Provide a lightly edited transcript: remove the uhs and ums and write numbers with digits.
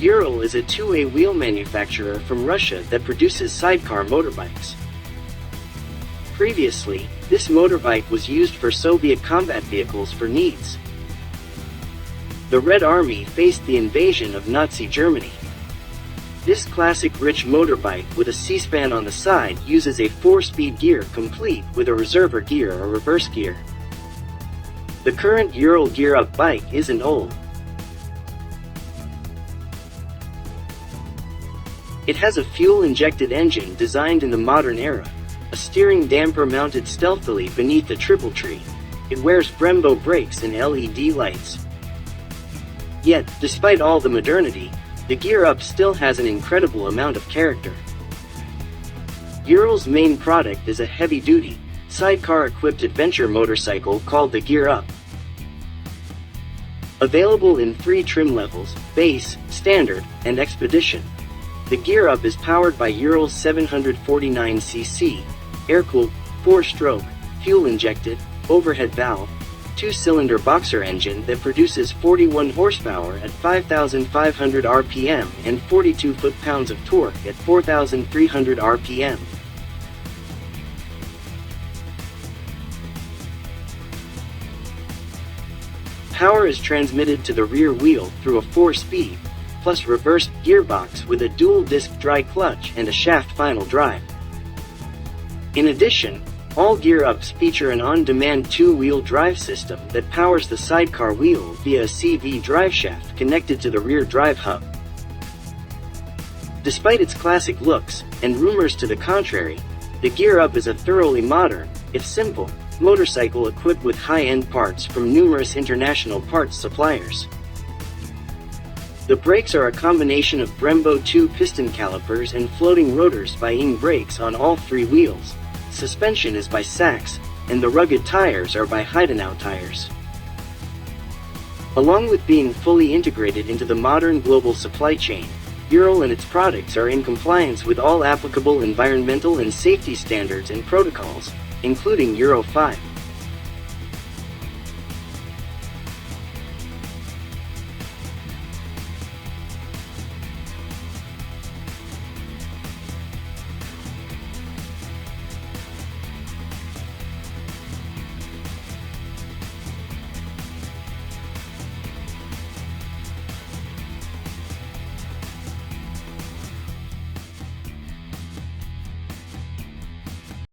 Ural is a two-way wheel manufacturer from Russia that produces sidecar motorbikes. Previously, this motorbike was used for Soviet combat vehicles for needs. The Red Army faced the invasion of Nazi Germany. This classic rich motorbike with a C-span on the side uses a 4-speed gear complete with a reservoir gear or reverse gear. The current Ural Gear Up bike isn't old. It has a fuel-injected engine designed in the modern era, a steering damper mounted stealthily beneath the triple tree. It wears Brembo brakes and LED lights. Yet, despite all the modernity, the Gear Up still has an incredible amount of character. Ural's main product is a heavy-duty, sidecar-equipped adventure motorcycle called the Gear Up. Available in 3 trim levels: base, standard, and expedition. The Gear Up is powered by Ural's 749cc, air-cooled, 4-stroke, fuel-injected, overhead valve, 2-cylinder boxer engine that produces 41 horsepower at 5,500 RPM and 42 foot-pounds of torque at 4,300 RPM. Power is transmitted to the rear wheel through a 4-speed, plus reversed gearbox with a dual-disc dry clutch and a shaft final drive. In addition, all Gear Ups feature an on-demand 2-wheel drive system that powers the sidecar wheel via a CV driveshaft connected to the rear drive hub. Despite its classic looks, and rumors to the contrary, the Gear Up is a thoroughly modern, if simple, motorcycle equipped with high-end parts from numerous international parts suppliers. The brakes are a combination of Brembo 2 piston calipers and floating rotors by Ing brakes on all 3 wheels. Suspension is by Sachs, and the rugged tires are by Heidenau tires. Along with being fully integrated into the modern global supply chain, Ural and its products are in compliance with all applicable environmental and safety standards and protocols, including Euro 5.